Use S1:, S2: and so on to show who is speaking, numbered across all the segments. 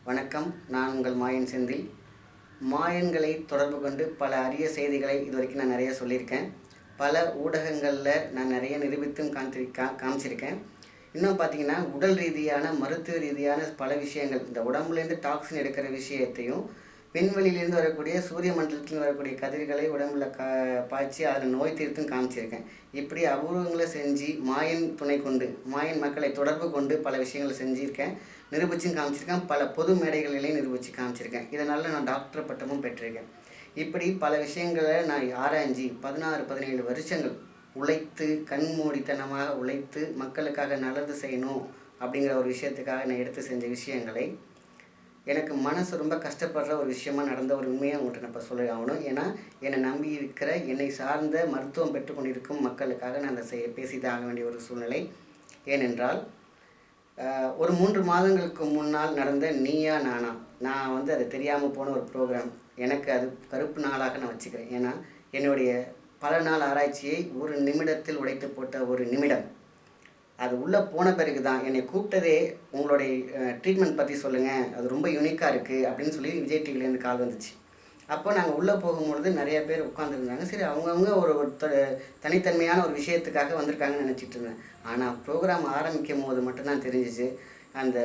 S1: வணக்கம். நான் உங்கள் மாயன் செந்தில். மாயன்களை தொடர்பு கொண்டு பல அரிய செய்திகளை இதுவரைக்கும் நான் நிறைய சொல்லியிருக்கேன். பல ஊடகங்களில் நான் நிறைய நிரூபித்தும் காமிச்சிருக்கேன். இன்னும் பார்த்திங்கன்னா உடல் ரீதியான மருத்துவ ரீதியான பல விஷயங்கள், இந்த உடம்புலேருந்து டாக்ஸின் எடுக்கிற விஷயத்தையும் விண்வெளியிலேருந்து வரக்கூடிய சூரிய மண்டலத்தில் வரக்கூடிய கதிர்களை உடம்புல பாய்ச்சி அதில் நோய் தீர்த்தும் காமிச்சிருக்கேன். இப்படி அபூர்வங்களை செஞ்சு மாயன் துணை கொண்டு மாயன் மக்களை தொடர்பு கொண்டு பல விஷயங்களை செஞ்சுருக்கேன், நிரூபிச்சும் காமிச்சிருக்கேன். பல பொது மேடைகளிலையும் நிரூபித்து காமிச்சிருக்கேன். இதனால் நான் டாக்டர் பட்டமும் பெற்றிருக்கேன். இப்படி பல விஷயங்களை நான் ஆராய்ஞ்சி 16-17 வருஷங்கள் உழைத்து கண்மூடித்தனமாக உழைத்து மக்களுக்காக நல்லது செய்யணும் அப்படிங்கிற ஒரு விஷயத்துக்காக நான் எடுத்து செஞ்ச விஷயங்களை எனக்கு மனசு ரொம்ப கஷ்டப்படுற ஒரு விஷயமாக நடந்த ஒரு உண்மையை உங்கள்கிட்ட நான் இப்போ சொல்லி ஆகணும். ஏன்னா என்னை நம்பி இருக்கிற என்னை சார்ந்த மருத்துவம் பெற்றுக்கொண்டிருக்கும் மக்களுக்காக நான் அதை பேசிதான் ஆக வேண்டிய ஒரு சூழ்நிலை. ஏனென்றால் ஒரு 3 மாதங்களுக்கு முன்னால் நடந்த நீயா நானா, நான் அதை தெரியாமல் போன ஒரு ப்ரோக்ராம். எனக்கு அது கருப்பு நாளாக நான் வச்சுக்கிறேன். ஏன்னா என்னுடைய பல நாள் ஆராய்ச்சியை ஒரு நிமிடத்தில் உடைத்து போட்ட ஒரு நிமிடம். அது உள்ளே போன பிறகு தான் என்னை கூப்பிட்டதே, உங்களுடைய ட்ரீட்மெண்ட் பற்றி சொல்லுங்கள், அது ரொம்ப யூனிக்காக இருக்குது அப்படின்னு சொல்லி விஜய் டிவிலேருந்து கால் வந்துச்சு. அப்போ நாங்கள் உள்ளே போகும்பொழுது நிறைய பேர் உட்காந்துருந்தாங்க. சரி, அவங்கவுங்க ஒரு தனித்தன்மையான ஒரு விஷயத்துக்காக வந்திருக்காங்கன்னு நினச்சிட்டு இருந்தேன். ஆனால் ப்ரோக்ராம் ஆரம்பிக்கும் போது மட்டும்தான் தெரிஞ்சிச்சு, அந்த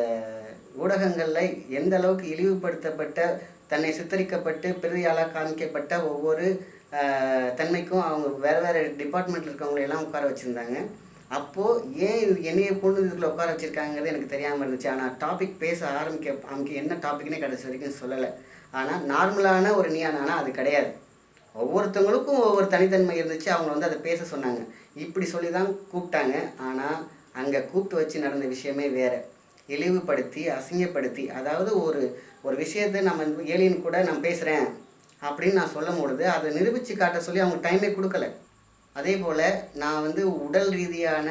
S1: ஊடகங்களில் எந்த அளவுக்கு இழிவுபடுத்தப்பட்ட, தன்னை சித்தரிக்கப்பட்டு பெரியாளாக காமிக்கப்பட்ட ஒவ்வொரு தன்மைக்கும் அவங்க வேறு வேறு டிபார்ட்மெண்ட்டில் இருக்கவங்களையெல்லாம் உட்கார வச்சுருந்தாங்க. அப்போது ஏன் என்னையை கொண்டு இதில் உட்கார வச்சுருக்காங்கிறது எனக்கு தெரியாமல் இருந்துச்சு. ஆனால் டாபிக் பேச ஆரம்பிக்க என்ன டாபிக்னே கடைசி வரைக்கும் சொல்லலை. ஆனால் நார்மலான ஒரு நீயானா அது கிடையாது. ஒவ்வொருத்தவங்களுக்கும் ஒவ்வொரு தனித்தன்மை இருந்துச்சு. அவங்க அதை பேச சொன்னாங்க. இப்படி சொல்லி தான் கூப்பிட்டாங்க. ஆனால் அங்கே கூப்பிட்டு வச்சு நடந்த விஷயமே வேறு. இழிவுபடுத்தி அசிங்கப்படுத்தி, அதாவது ஒரு விஷயத்தை நம்ம ஏலியன் கூட நான் பேசுகிறேன் அப்படின்னு நான் சொல்லும் பொழுது அதை நிரூபித்து காட்ட சொல்லி அவங்க டைமே கொடுக்கல. அதே போல் நான் உடல் ரீதியான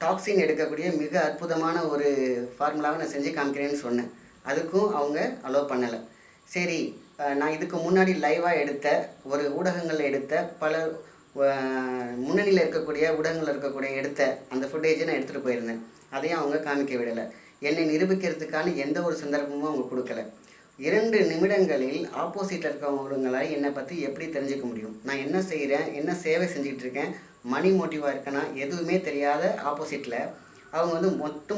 S1: டாக்ஸின் எடுக்கக்கூடிய மிக அற்புதமான ஒரு ஃபார்முலாவை நான் செஞ்சு காமிக்கிறேன்னு சொன்னேன். அதுக்கும் அவங்க அலோவ் பண்ணலை. சரி, நான் இதுக்கு முன்னாடி லைவாக எடுத்த ஒரு ஊடகங்களில் எடுத்த பல முன்னணியில் இருக்கக்கூடிய ஊடகங்களில் இருக்கக்கூடிய எடுத்த அந்த ஃபுட்டேஜை நான் எடுத்துகிட்டு போயிருந்தேன். அதையும் அவங்க காமிக்க விடலை. என்னை நிரூபிக்கிறதுக்கான எந்த ஒரு சந்தர்ப்பமும் அவங்க கொடுக்கல. 2 நிமிடங்களில் ஆப்போசிட்டில் இருக்கவங்களால் என்னை பற்றி எப்படி தெரிஞ்சுக்க முடியும், நான் என்ன செய்கிறேன், என்ன சேவை செஞ்சிட்ருக்கேன், மணி மோட்டிவாக இருக்கேன்னா எதுவுமே தெரியாத ஆப்போசிட்டில் அவங்க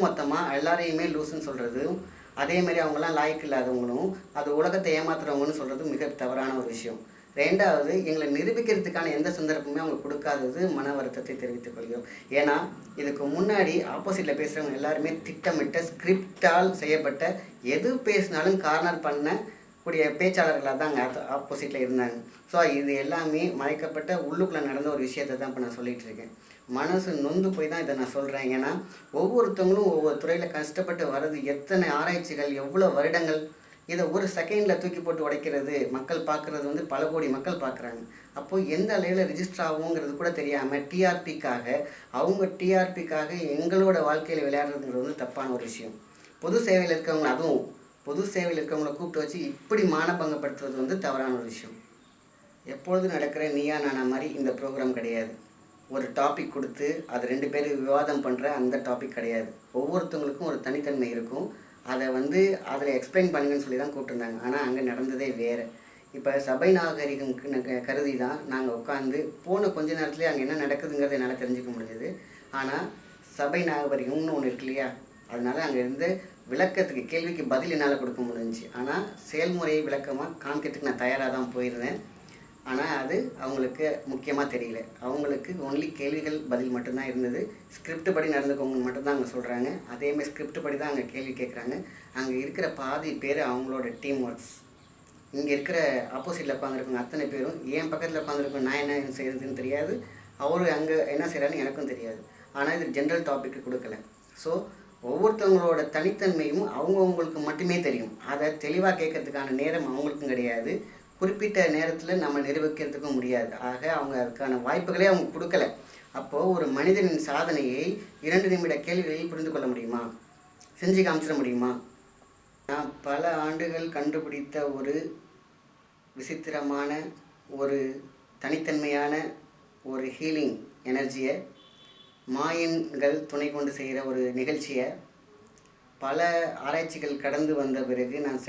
S1: மொத்தமாக எல்லாரையுமே லூஸுன்னு சொல்கிறதும், அதேமாதிரி அவங்களாம் லாய்க்கு இல்லாதவங்களும் அது உலகத்தை ஏமாத்துறவங்கன்னு சொல்கிறது மிக தவறான ஒரு விஷயம். 2வது, எங்களை நிரூபிக்கிறதுக்கான எந்த சந்தர்ப்பமே அவங்க கொடுக்காதது மன வருத்தத்தை தெரிவித்துக் கொள்கிறோம். ஏன்னா இதுக்கு முன்னாடி ஆப்போசிட்டில் பேசுகிறவங்க எல்லாருமே திட்டமிட்ட ஸ்கிரிப்டால் செய்யப்பட்ட, எது பேசினாலும் கார்னர் பண்ணக்கூடிய பேச்சாளர்களாக தான் அங்கே ஆப்போசிட்டில் இருந்தாங்க. ஸோ இது எல்லாமே மறைக்கப்பட்ட உள்ளுக்குள்ளே நடந்த ஒரு விஷயத்தை தான் இப்போ நான் சொல்லிகிட்டு இருக்கேன். மனசு நொந்து போய் தான் இதை நான் சொல்கிறேன். ஏன்னா ஒவ்வொருத்தவங்களும் ஒவ்வொரு துறையில் கஷ்டப்பட்டு வர்றது, எத்தனை ஆராய்ச்சிகள், எவ்வளோ வருடங்கள், இதை ஒரு செகண்டில் தூக்கி போட்டு உடைக்கிறது, மக்கள் பார்க்குறது பல கோடி மக்கள் பார்க்குறாங்க. அப்போது எந்த அளவில் ரிஜிஸ்டர் ஆகுங்கிறது கூட தெரியாமல் அவங்க டிஆர்பிக்காக எங்களோட வாழ்க்கையில் விளையாடுறதுங்கிறது தப்பான ஒரு விஷயம். பொது சேவையில் இருக்கவங்க, அதுவும் பொது சேவையில் இருக்கவங்கள கூப்பிட்டு வச்சு இப்படி மானபங்கப்படுத்துறது தவறான ஒரு விஷயம். எப்பொழுது நடக்கிற நீயா நானா மாதிரி இந்த ப்ரோக்ராம் கிடையாது. ஒரு டாபிக் கொடுத்து அது 2 பேர் விவாதம் பண்ணுற அந்த டாபிக் கிடையாது. ஒவ்வொருத்தவங்களுக்கும் ஒரு தனித்தன்மை இருக்கும். அதை அதில் எக்ஸ்பிளைன் பண்ணுங்கன்னு சொல்லி தான் கூப்பிட்டுருந்தாங்க. ஆனால் அங்கே நடந்ததே வேறு. இப்போ சபை நாகரிகம் கருதி தான் நாங்கள் உட்காந்து போன கொஞ்ச நேரத்துலேயே அங்கே என்ன நடக்குதுங்கிறத என்னால் தெரிஞ்சுக்க முடிஞ்சது. ஆனால் சபை நாகரிகம்னு ஒன்று இருக்கு இல்லையா, அதனால் அங்கே இருந்து விளக்கத்துக்கு, கேள்விக்கு பதில் என்னால் கொடுக்க முடிஞ்சிச்சு. ஆனால் செயல்முறையை விளக்கமாக காமிக்கிறதுக்கு நான் தயாராக தான் போயிருந்தேன். ஆனால் அது அவங்களுக்கு முக்கியமாக தெரியல. அவங்களுக்கு ஒன்லி கேள்விகள் பதில் மட்டும்தான் இருந்தது. ஸ்கிரிப்ட் படி நடந்துக்கோங்கன்னு மட்டும்தான் அவங்க சொல்கிறாங்க. அதேமாதிரி ஸ்கிரிப்ட் படி தான் அங்கே கேள்வி கேட்குறாங்க. அங்கே இருக்கிற பாதி பேர் அவங்களோட டீம் ஒர்க்ஸ். இங்கே இருக்கிற ஆப்போசிட்டில் உட்காந்துருக்கவங்க அத்தனை பேரும் என் பக்கத்தில் உட்காந்துருக்கோம், நான் என்ன செய்கிறதுன்னு தெரியாது, அவரு அங்கே என்ன செய்கிறான்னு எனக்கும் தெரியாது. ஆனால் இது ஜென்ரல் டாபிக்கு கொடுக்கல. ஸோ ஒவ்வொருத்தவங்களோட தனித்தன்மையும் அவங்கவுங்களுக்கு மட்டுமே தெரியும். அதை தெளிவாக கேட்கறதுக்கான நேரம் அவங்களுக்கும் கிடையாது. குறிப்பிட்ட நேரத்தில் நம்ம நிரூபிக்கிறதுக்கும் முடியாது. ஆக அவங்க அதுக்கான வாய்ப்புகளே அவங்க கொடுக்கல. அப்போது ஒரு மனிதனின் சாதனையை 2 நிமிட கேள்விகளில் புரிந்து கொள்ள முடியுமா, செஞ்சு காமிச்சிட முடியுமா? நான் பல ஆண்டுகள் கண்டுபிடித்த ஒரு விசித்திரமான, ஒரு தனித்தன்மையான ஒரு ஹீலிங் எனர்ஜியை, மாயன்கள் துணை கொண்டு செய்கிற ஒரு நிகழ்ச்சியை பல ஆராய்ச்சிகள் கடந்து வந்த பிறகு நான்